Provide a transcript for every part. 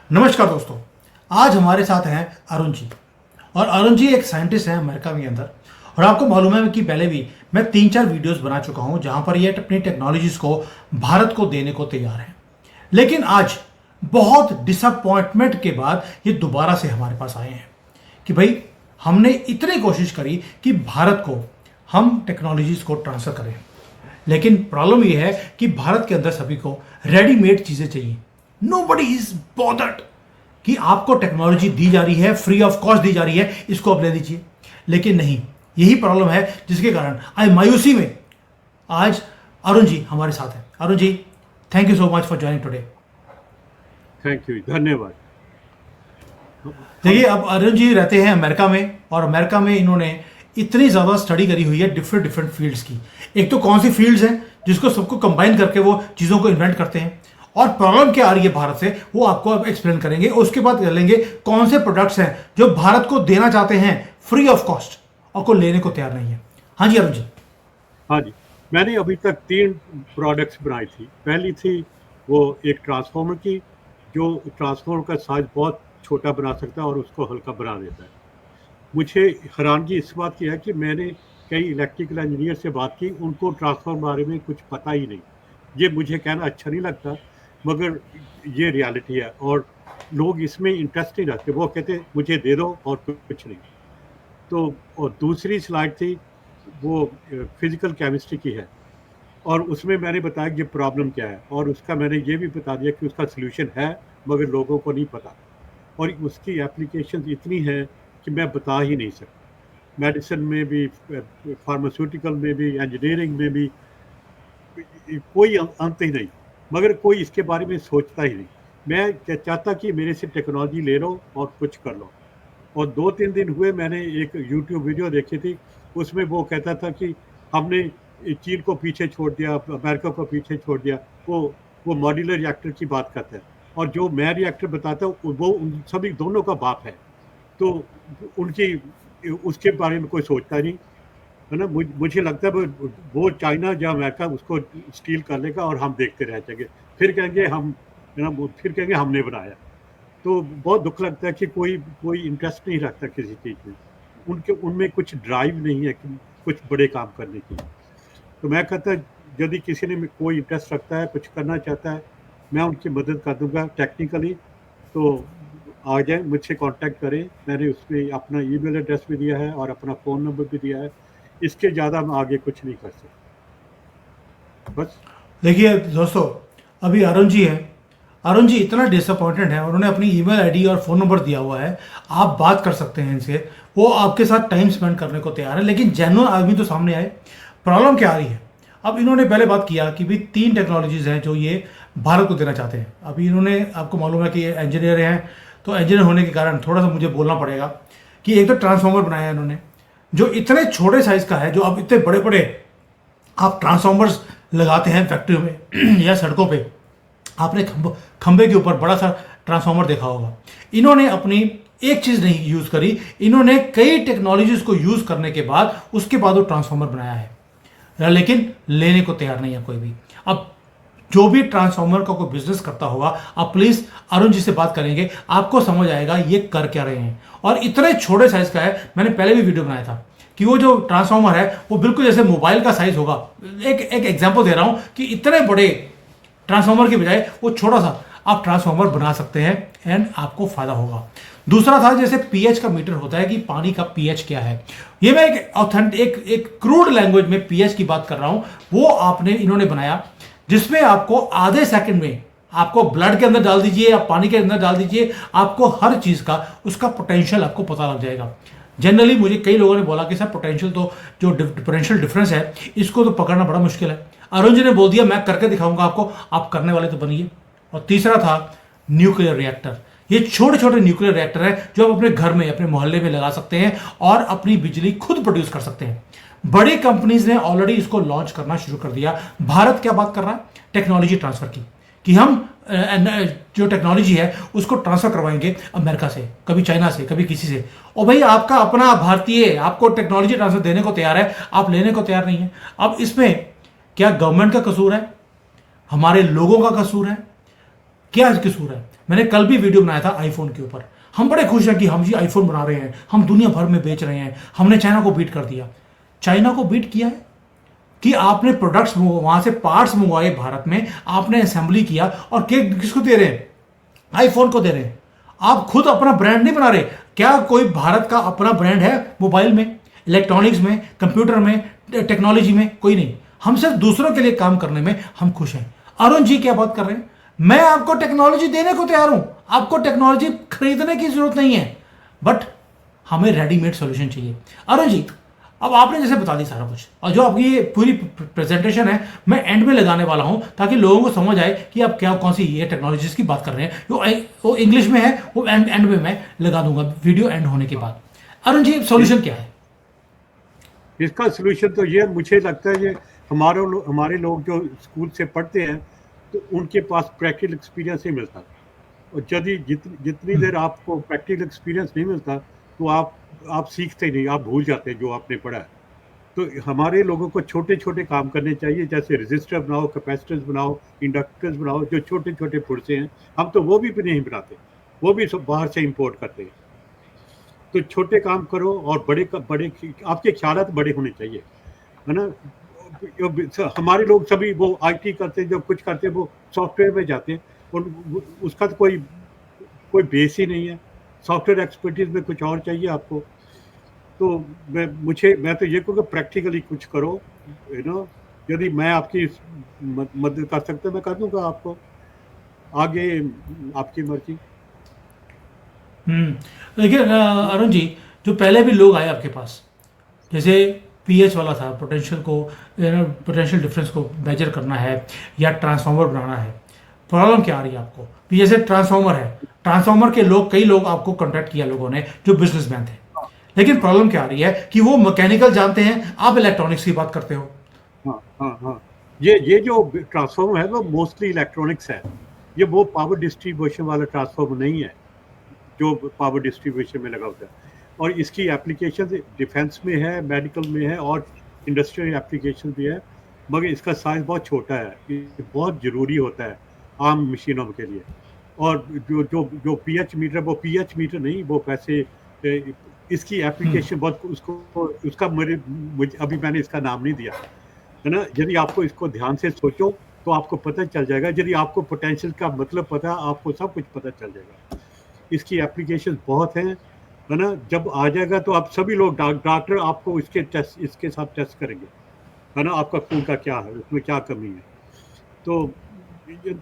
नमस्कार दोस्तों। आज हमारे साथ हैं अरुण जी। और अरुण जी एक साइंटिस्ट हैं अमेरिका के अंदर। और आपको मालूम है कि पहले भी मैं 3-4 वीडियोस बना चुका हूं जहां पर ये अपनी टेक्नोलॉजीज को भारत को देने को तैयार हैं। लेकिन आज बहुत डिसअपॉइंटमेंट के बाद ये दोबारा से हमारे पास आए हैं कि भाई हमने इतनी कोशिश करी कि भारत को हम टेक्नोलॉजीज को ट्रांसफर करें, लेकिन प्रॉब्लम यह है कि भारत के अंदर सभी को रेडीमेड चीजें चाहिए। नोबडी इज बॉदर्ड कि आपको टेक्नोलॉजी दी जा रही है, फ्री ऑफ कॉस्ट दी जा रही है, इसको आप ले लीजिए। लेकिन नहीं, यही प्रॉब्लम है जिसके कारण आज मायूसी में आज अरुण जी हमारे साथ हैं। Arun ji, thank you so much for joining today. Thank you, धन्यवाद। देखिए, अब अरुण जी रहते हैं अमेरिका में, और अमेरिका में इन्होंने इतनी ज़्यादा स्टडी करी हुई है डिफरेंट डिफरेंट फील्ड्स की। एक तो कौन सी फील्ड्स हैं जिसको सबको कंबाइन करके वो चीज़ों को इन्वेंट करते हैं, और प्रॉब्लम क्या आ रही है भारत से वो आपको अब एक्सप्लेन करेंगे। उसके बाद कर लेंगे कौन से प्रोडक्ट्स हैं जो भारत को देना चाहते हैं फ्री ऑफ कॉस्ट और को लेने को तैयार नहीं है। हाँ जी अरुण जी। हाँ जी, मैंने अभी तक 3 प्रोडक्ट्स बनाई थी। पहली थी वो एक ट्रांसफार्मर की, जो ट्रांसफार्मर का साइज बहुत छोटा बना सकता है और उसको हल्का बना देता है। मुझे हैरानगी इस बात की है कि मैंने कई इलेक्ट्रिकल इंजीनियर से बात की, उनको ट्रांसफार्मर बारे में कुछ पता ही नहीं। ये मुझे कहना अच्छा नहीं लगता, मगर ये रियलिटी है और लोग इसमें इंटरेस्ट नहीं रखते। वो कहते मुझे दे दो और कुछ नहीं। तो और दूसरी स्लाइड थी वो फिजिकल केमिस्ट्री की है, और उसमें मैंने बताया कि प्रॉब्लम क्या है, और उसका मैंने ये भी बता दिया कि उसका सलूशन है मगर लोगों को नहीं पता, और उसकी एप्लीकेशन इतनी है कि मैं बता ही नहीं सकता। मेडिसिन में भी, फार्मास्यूटिकल में भी, इंजीनियरिंग में भी, कोई अंत ही नहीं, मगर कोई इसके बारे में सोचता ही नहीं। मैं चाहता कि मेरे से टेक्नोलॉजी ले लो और कुछ कर लो। और 2-3 दिन हुए मैंने एक यूट्यूब वीडियो देखी थी, उसमें वो कहता था कि हमने चीन को पीछे छोड़ दिया, अमेरिका को पीछे छोड़ दिया। वो मॉड्यूलर रिएक्टर की बात करता है, और जो मैं रिएक्टर बताता हूँ वो उन सभी दोनों का बाप है। तो उनकी उसके बारे में कोई सोचता नहीं है ना। मुझे लगता है वो चाइना या अमेरिका उसको स्टील कर लेगा और हम देखते रह जाएंगे। फिर कहेंगे हम, है ना, फिर कहेंगे हमने बनाया। तो बहुत दुख लगता है कि कोई कोई इंटरेस्ट नहीं रखता किसी चीज़ में। उनमें कुछ ड्राइव नहीं है कि कुछ बड़े काम करने की। तो मैं कहता यदि किसी ने कोई इंटरेस्ट रखता है, कुछ करना चाहता है, मैं उनकी मदद कर दूंगा टेक्निकली। तो आ जाए, मुझसे कांटेक्ट करें। मैंने उसमें अपना ईमेल एड्रेस भी दिया है और अपना फ़ोन नंबर भी दिया है। इसके ज़्यादा मैं आगे कुछ नहीं कर सकता। बस देखिए दोस्तों, अभी अरुण जी हैं। अरुण जी इतना डिसअपॉइंटेड है, उन्होंने अपनी ईमेल आईडी और फ़ोन नंबर दिया हुआ है। आप बात कर सकते हैं इनसे, वो आपके साथ टाइम स्पेंड करने को तैयार है। लेकिन जेन्युइन आदमी तो सामने आए। प्रॉब्लम क्या आ रही है? अब इन्होंने पहले बात किया कि भी 3 टेक्नोलॉजीज हैं जो ये भारत को देना चाहते हैं। अभी इन्होंने, आपको मालूम है कि ये इंजीनियर हैं, तो इंजीनियर होने के कारण थोड़ा सा मुझे बोलना पड़ेगा कि एक तो ट्रांसफार्मर बनाया है इन्होंने जो इतने छोटे साइज का है, जो अब इतने बड़े बड़े आप ट्रांसफार्मर्स लगाते हैं फैक्ट्रियों में या सड़कों पे, आपने खंबे के ऊपर बड़ा सा ट्रांसफार्मर देखा होगा। इन्होंने अपनी एक चीज़ नहीं यूज़ करी, इन्होंने कई टेक्नोलॉजीज को यूज़ करने के बाद उसके बाद वो ट्रांसफार्मर बनाया है, लेकिन लेने को तैयार नहीं है कोई भी। अब जो भी ट्रांसफार्मर का कोई बिजनेस करता होगा, आप प्लीज़ अरुण जी से बात करेंगे, आपको समझ आएगा ये कर क्या रहे हैं। और इतने छोटे साइज का है, मैंने पहले भी वीडियो बनाया था कि वो जो ट्रांसफार्मर है वो बिल्कुल जैसे मोबाइल का साइज होगा। एक एग्जांपल दे रहा हूं कि इतने बड़े ट्रांसफार्मर की बजाय वो छोटा सा आप ट्रांसफार्मर बना सकते हैं एंड आपको फायदा होगा। दूसरा था जैसे पीएच का मीटर होता है कि पानी का पीएच क्या है। ये मैं एक ऑथेंटिक एक क्रूड लैंग्वेज में पीएच की बात कर रहा हूं, वो इन्होंने बनाया, जिसमें आपको आधे सेकंड में आपको ब्लड के अंदर डाल दीजिए या पानी के अंदर डाल दीजिए, आपको हर चीज का उसका पोटेंशियल आपको पता लग जाएगा। जनरली मुझे कई लोगों ने बोला कि सर पोटेंशियल तो जो डिफरेंशियल डिफरेंस है इसको तो पकड़ना बड़ा मुश्किल है। अरुण जी ने बोल दिया मैं करके दिखाऊंगा आपको, आप करने वाले तो बनिए। और तीसरा था न्यूक्लियर रिएक्टर। ये छोटे छोटे न्यूक्लियर रिएक्टर है जो आप अपने घर में, अपने मोहल्ले में लगा सकते हैं और अपनी बिजली खुद प्रोड्यूस कर सकते हैं। बड़ी कंपनीज ने ऑलरेडी इसको लॉन्च करना शुरू कर दिया। भारत क्या बात कर रहा है? टेक्नोलॉजी ट्रांसफर की, कि हम जो टेक्नोलॉजी है उसको ट्रांसफर करवाएंगे अमेरिका से, कभी चाइना से, कभी किसी से। और भाई आपका अपना भारतीय आपको टेक्नोलॉजी ट्रांसफर देने को तैयार है, आप लेने को तैयार नहीं है। अब इसमें क्या गवर्नमेंट का कसूर है? हमारे लोगों का कसूर है? क्या कसूर है? मैंने कल भी वीडियो बनाया था आईफोन के ऊपर। हम बड़े खुश हैं कि हम जी आईफोन बना रहे हैं, हम दुनिया भर में बेच रहे हैं, हमने चाइना को बीट कर दिया। चाइना को बीट किया है कि आपने प्रोडक्ट्स वहां से पार्ट्स मंगवाए भारत में, आपने असेंबली किया और किसको दे रहे हैं? आईफोन को दे रहे हैं। आप खुद अपना ब्रांड नहीं बना रहे। क्या कोई भारत का अपना ब्रांड है मोबाइल में, इलेक्ट्रॉनिक्स में, कंप्यूटर में, टेक्नोलॉजी में? कोई नहीं। हम सिर्फ दूसरों के लिए काम करने में हम खुश हैं। अरुण जी क्या बात कर रहे हैं? मैं आपको टेक्नोलॉजी देने को तैयार हूं, आपको टेक्नोलॉजी खरीदने की जरूरत नहीं है, बट हमें रेडीमेड सॉल्यूशन चाहिए। अरुण जी, अब आपने जैसे बता दी सारा कुछ, और जो आपकी ये पूरी प्रेजेंटेशन है मैं एंड में लगाने वाला हूं ताकि लोगों को समझ आए कि आप क्या कौन सी ये टेक्नोलॉजीज की बात कर रहे हैं। वो इंग्लिश में है, वो एंड में मैं लगा दूंगा वीडियो एंड होने के बाद। अरुण जी, सॉल्यूशन क्या है? इसका सोल्यूशन तो ये मुझे लगता है, ये हमारे लोग जो स्कूल से पढ़ते हैं तो उनके पास प्रैक्टिकल एक्सपीरियंस नहीं मिलता, और यदि जितनी देर आपको प्रैक्टिकल एक्सपीरियंस नहीं मिलता तो आप सीखते नहीं, आप भूल जाते हैं जो आपने पढ़ा है। तो हमारे लोगों को छोटे छोटे काम करने चाहिए, जैसे रजिस्टर बनाओ, कैपेसिटर्स बनाओ, इंडक्टर्स बनाओ, जो छोटे छोटे पुर्जे हैं। हम तो वो भी नहीं बनाते, वो भी सब बाहर से इंपोर्ट करते हैं। तो छोटे काम करो और बड़े आपके ख्यालात बड़े होने चाहिए, है ना। हमारे लोग सभी वो आईटी करते हैं, जो कुछ करते हैं वो सॉफ्टवेयर में जाते हैं, और उसका तो कोई बेस ही नहीं है। सॉफ्टवेयर एक्सपर्टीज में कुछ और चाहिए आपको। तो मैं तो ये कहूँगा प्रैक्टिकली कुछ करो, यू नो। यदि मैं आपकी मदद कर सकता मैं कर दूंगा आपको, आगे आपकी मर्जी। देखिए अरुण जी, जो पहले भी लोग आए आपके पास, जैसे पीएच वाला था, पोटेंशियल डिफरेंस को मेजर करना है या ट्रांसफार्मर बनाना है। प्रॉब्लम क्या आ रही है आपको? कि जैसे ट्रांसफार्मर है, ट्रांसफार्मर के लोग, कई लोग आपको कॉन्टैक्ट किया लोगों ने जो बिजनेसमैन थे, लेकिन प्रॉब्लम क्या आ रही है कि वो मैकेनिकल जानते हैं, आप इलेक्ट्रॉनिक्स की बात करते हो। हाँ हाँ हाँ, ये जो ट्रांसफार्मर है वो मोस्टली इलेक्ट्रॉनिक्स है। ये वो पावर डिस्ट्रीब्यूशन वाला ट्रांसफार्मर नहीं है जो पावर डिस्ट्रीब्यूशन में लगा होता है। और इसकी एप्लीकेशन डिफेंस में है, मेडिकल में है, और इंडस्ट्रियल एप्लीकेशन भी है, मगर इसका साइज बहुत छोटा है। ये बहुत ज़रूरी होता है आम मशीनों के लिए। और जो पीएच मीटर, वो पीएच मीटर नहीं, वो वैसे इसकी एप्लीकेशन बहुत उसका मुझे अभी मैंने इसका नाम नहीं दिया, है ना। यदि आपको इसको ध्यान से सोचो तो आपको पता चल जाएगा। यदि आपको पोटेंशियल का मतलब पता, आपको सब कुछ पता चल जाएगा। इसकी एप्लीकेशन बहुत हैं, है ना। जब आ जाएगा तो आप सभी लोग डॉक्टर आपको इसके साथ टेस्ट करेंगे, है ना। आपका खून का क्या है, उसमें क्या कमी है। तो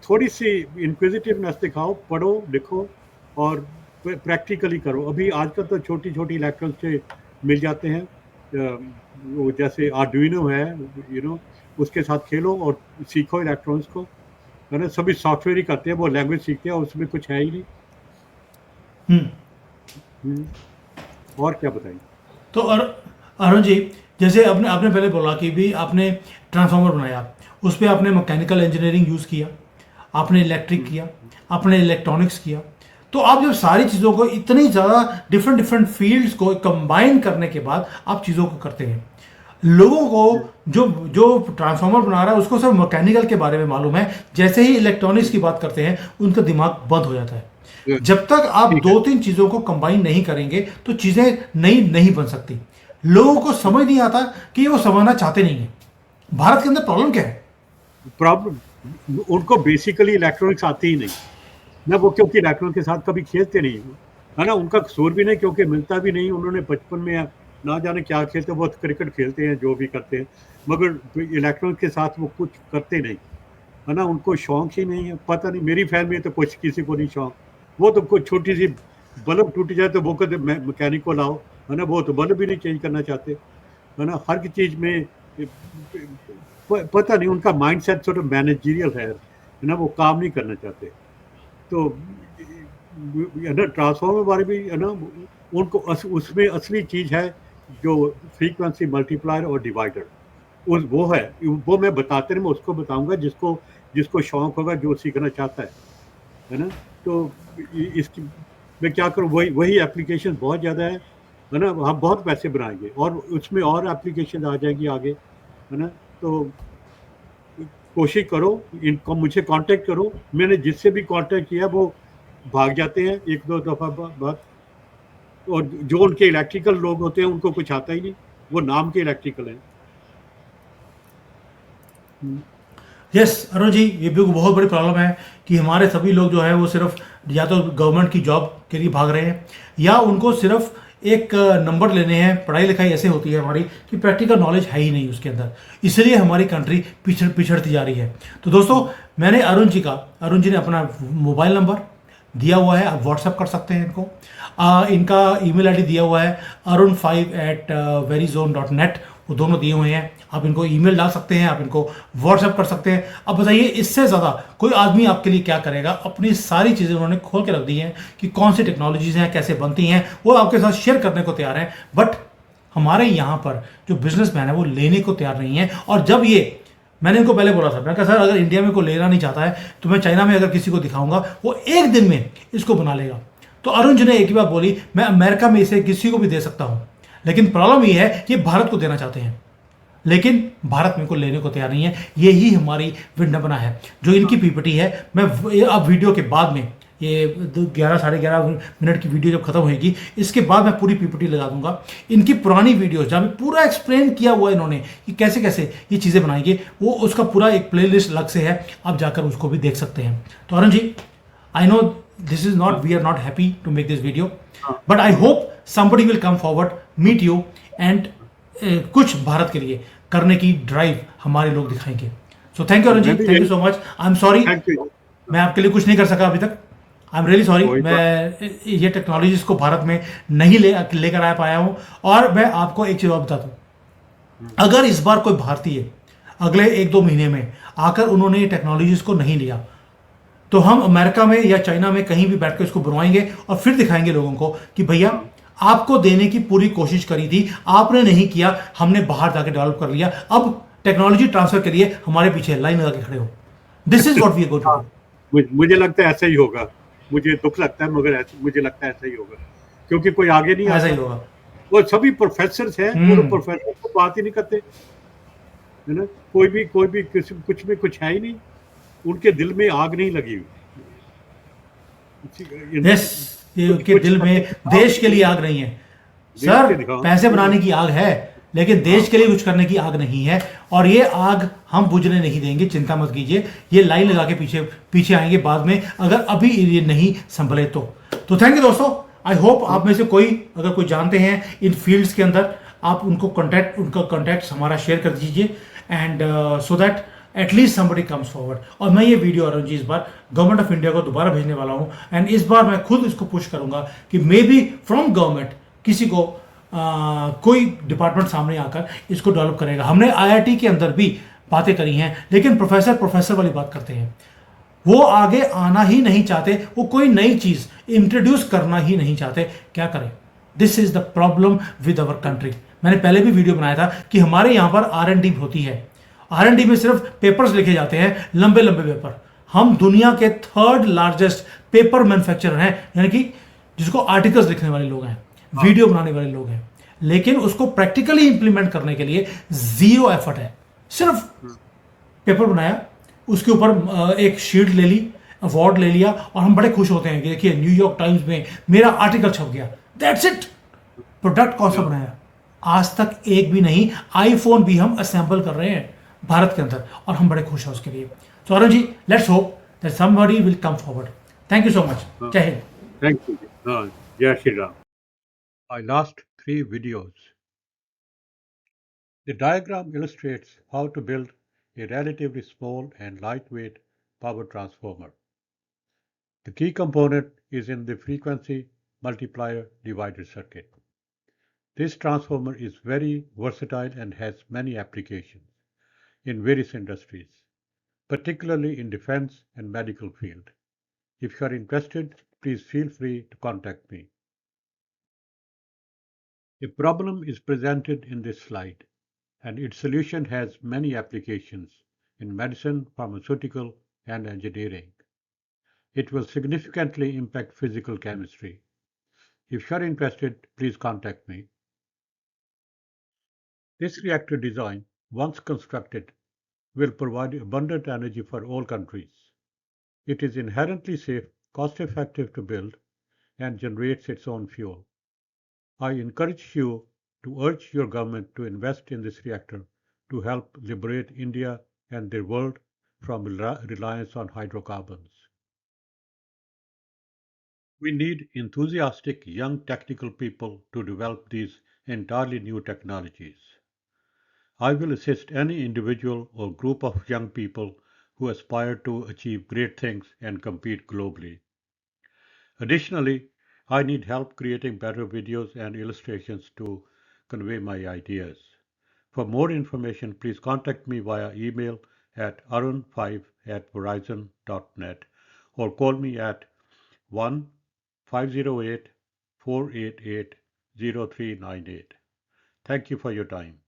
थोड़ी सी इंक्विजिटिवनेस दिखाओ, पढ़ो लिखो और प्रैक्टिकली करो। अभी आजकल तो छोटी छोटी इलेक्ट्रॉनिक्स से मिल जाते हैं, वो जैसे आर्डुइनो है, उसके साथ खेलो और सीखो इलेक्ट्रॉनिक्स को, है ना। सभी सॉफ्टवेयर ही करते हैं, वो लैंग्वेज सीखते हैं, उसमें कुछ है ही नहीं। और क्या बताएंगे? तो अरुण जी, जैसे आपने पहले बोला कि भी आपने ट्रांसफार्मर बनाया, उस पर आपने मैकेनिकल इंजीनियरिंग यूज़ किया, आपने इलेक्ट्रिक किया, आपने इलेक्ट्रॉनिक्स किया। तो आप जब सारी चीज़ों को, इतनी ज़्यादा डिफरेंट फील्ड्स को कंबाइन करने के बाद आप चीज़ों को करते हैं, लोगों को जो जो ट्रांसफार्मर बना रहा है उसको सिर्फ मैकेनिकल के बारे में मालूम है, जैसे ही इलेक्ट्रॉनिक्स की बात करते हैं उनका दिमाग बंद हो जाता है। जब तक आप दो तीन चीज़ों को कंबाइन नहीं करेंगे तो चीज़ें नई नहीं बन सकती। लोगों को समझ नहीं आता कि वो समझना चाहते नहीं है। भारत के अंदर प्रॉब्लम क्या है? प्रॉब्लम उनको बेसिकली इलेक्ट्रॉनिक्स आती ही नहीं ना, वो क्योंकि इलेक्ट्रॉनिक के साथ कभी खेलते नहीं, है ना। उनका कसूर भी नहीं, क्योंकि मिलता भी नहीं। उन्होंने बचपन में ना जाने क्या खेलते, बहुत क्रिकेट खेलते हैं, जो भी करते हैं, मगर इलेक्ट्रॉनिक के साथ वो कुछ करते नहीं, है ना। उनको शौक ही नहीं है। पता नहीं, मेरी फैमिली में तो कुछ किसी को नहीं शौक। वो तो कोई छोटी सी बल्ब टूट जाए तो वो कहते मैकेनिक को लाओ, है ना। वो तो बल्ब भी नहीं चेंज करना चाहते, है ना। हर की चीज़ में पता नहीं, उनका माइंड सेट थोड़ा मैनेजरियल है ना, वो काम नहीं करना चाहते। तो है ना, ट्रांसफार्मर बारे भी, है ना, उनको उसमें असली चीज़ है जो फ्रीक्वेंसी मल्टीप्लायर और डिवाइडर, वो है। वो मैं बताते नहीं, मैं उसको बताऊंगा जिसको शौक होगा, जो सीखना चाहता है ना। तो इसकी मैं क्या करूँ, वही एप्लीकेशन बहुत ज़्यादा है ना। हम बहुत पैसे बनाएंगे और उसमें और एप्लीकेशन आ जाएंगी आगे, है ना। तो कोशिश करो, इनको मुझे कांटेक्ट करो। मैंने जिससे भी कांटेक्ट किया वो भाग जाते हैं एक दो दफा बाद, और जो उनके इलेक्ट्रिकल लोग होते हैं उनको कुछ आता ही नहीं, वो नाम के इलेक्ट्रिकल हैं। यस अरुण जी, ये भी बहुत बड़ी प्रॉब्लम है कि हमारे सभी लोग जो है वो सिर्फ या तो गवर्नमेंट की जॉब के लिए भाग रहे हैं, या उनको सिर्फ एक नंबर लेने हैं। पढ़ाई लिखाई ऐसे होती है हमारी कि प्रैक्टिकल नॉलेज है ही नहीं उसके अंदर, इसलिए हमारी कंट्री पिछड़ती जा रही है। तो दोस्तों, मैंने अरुण जी ने अपना मोबाइल नंबर दिया हुआ है, आप व्हाट्सअप कर सकते हैं इनको। इनका ईमेल आईडी दिया हुआ है arun5@verizone.net, वो दोनों दिए हुए हैं। आप इनको ईमेल डाल सकते हैं, आप इनको व्हाट्सएप कर सकते हैं। अब बताइए, इससे ज़्यादा कोई आदमी आपके लिए क्या करेगा। अपनी सारी चीज़ें उन्होंने खोल के रख दी हैं कि कौन सी टेक्नोलॉजीज हैं, कैसे बनती हैं, वो आपके साथ शेयर करने को तैयार हैं। बट हमारे यहाँ पर जो बिजनेसमैन है वो लेने को तैयार नहीं है। और जब ये, मैंने इनको पहले बोला था, मैंने कहा सर अगर इंडिया में कोई लेना नहीं चाहता है तो मैं चाइना में अगर किसी को दिखाऊंगा वो एक दिन में इसको बना लेगा। तो अरुण जी ने एक ही बात बोली, मैं अमेरिका में इसे किसी को भी दे सकता हूं, लेकिन प्रॉब्लम ये है कि भारत को देना चाहते हैं, लेकिन भारत में को लेने को तैयार नहीं है। यही हमारी विडंबना है। जो इनकी पीपीटी है, मैं अब वीडियो के बाद में, ये 11 साढ़े 11 मिनट की वीडियो जब खत्म होगी, इसके बाद मैं पूरी पीपीटी लगा दूंगा। इनकी पुरानी वीडियो जहाँ पे पूरा एक्सप्लेन किया हुआ है इन्होंने कि कैसे कैसे ये चीज़ें बनाएंगे, वो उसका पूरा एक प्लेलिस्ट अलग से है, आप जाकर उसको भी देख सकते हैं। तो अरुण जी, I know this is not, we are not happy to make this video, but I hope somebody will come forward, meet you and कुछ भारत के लिए करने की ड्राइव हमारे लोग दिखाएंगे। So thank you Arun ji, thank you so much. I am sorry, मैं आपके लिए कुछ नहीं कर सका अभी तक। आई एम रियली सॉरी, मैं ये टेक्नोलॉजीज को भारत में नहीं लेकर आ पाया हूँ। और मैं आपको एक चीज़ और बता दूँ, अगर इस बार कोई भारतीय अगले 1-2 महीने में आकर उन्होंने ये टेक्नोलॉजीज को नहीं लिया, तो हम अमेरिका में या चाइना में कहीं भी बैठ कर इसको बनवाएंगे और फिर दिखाएंगे लोगों को कि भैया आपको देने की पूरी कोशिश करी थी, आपने नहीं किया, हमने बाहर जाके डेवलप कर लिया, अब टेक्नोलॉजी ट्रांसफर के लिए हमारे पीछे लाइन लगा के खड़े हो। This is what we are going to do. मुझे लगता है ऐसा ही होगा, मुझे दुख लगता है मगर मुझे लगता है ऐसा ही होगा, क्योंकि कोई आगे नहीं ऐसा ही होगा। वो सभी प्रोफेसर हैं, वो प्रोफेसर को बात ही नहीं करते, है ना। कोई भी कुछ में कुछ है ही नहीं, उनके दिल में आग नहीं लगी हुई। यस, उनके दिल में देश के लिए आग नहीं है सर, पैसे बनाने की आग है, लेकिन देश के लिए कुछ करने की आग नहीं है। और ये आग हम बुझने नहीं देंगे, चिंता मत कीजिए। ये लाइन लगा के पीछे आएंगे बाद में, अगर अभी ये नहीं संभले तो। थैंक यू दोस्तों। आई होप आप में से कोई अगर कोई जानते हैं इन फील्ड्स के अंदर, आप उनका कॉन्टैक्ट हमारा शेयर कर दीजिए, and so that at least somebody comes forward. और मैं ये वीडियो अरुण जी इस बार गवर्नमेंट ऑफ इंडिया को दोबारा भेजने वाला हूँ, एंड इस बार मैं खुद इसको पुश करूंगा कि मे बी फ्रॉम गवर्नमेंट किसी को कोई डिपार्टमेंट सामने आकर इसको डेवलप करेगा। हमने आईआईटी के अंदर भी बातें करी हैं, लेकिन प्रोफेसर वाली बात करते हैं, वो आगे आना ही नहीं चाहते, वो कोई नई चीज इंट्रोड्यूस करना ही नहीं चाहते। क्या करें? This is the problem with our country. मैंने पहले भी वीडियो बनाया था कि हमारे यहाँ पर R&D होती है, R&D में सिर्फ पेपर्स लिखे जाते हैं, लंबे लंबे पेपर। हम दुनिया के 3rd लार्जेस्ट पेपर मैन्युफैक्चरर हैं, यानी कि जिसको आर्टिकल्स लिखने वाले लोग हैं, वीडियो बनाने वाले लोग हैं, लेकिन उसको प्रैक्टिकली इंप्लीमेंट करने के लिए जीरो एफर्ट है। सिर्फ पेपर बनाया, उसके ऊपर एक शीट ले ली, अवार्ड ले लिया, और हम बड़े खुश होते हैं कि देखिए न्यूयॉर्क टाइम्स में मेरा आर्टिकल छप गया। That's it. प्रोडक्ट कौन सा बनाया? आज तक एक भी नहीं। आईफोन भी हम असेंबल कर रहे हैं भारत के अंदर, और हम बड़े खुश हैं उसके लिए। तो Arun ji, let's hope that somebody will come forward. Thank you so much. जय हिंद। Thank you. जय Shri Ram. My last 3 videos. The diagram illustrates how to build a relatively small and lightweight power transformer. The key component is in the frequency multiplier divider circuit. This transformer is very versatile and has many applications in various industries, particularly in defense and medical field. If you are interested, please feel free to contact me. A problem is presented in this slide, and its solution has many applications in medicine, pharmaceutical, and engineering. It will significantly impact physical chemistry. If you are interested, please contact me. This reactor design, once constructed, will provide abundant energy for all countries. It is inherently safe, cost effective to build, and generates its own fuel. I encourage you to urge your government to invest in this reactor to help liberate India and the world from reliance on hydrocarbons. We need enthusiastic young technical people to develop these entirely new technologies. I will assist any individual or group of young people who aspire to achieve great things and compete globally. Additionally, I need help creating better videos and illustrations to convey my ideas. For more information, please contact me via email at arun5@verizon.net or call me at 1 508 488 0398. Thank you for your time.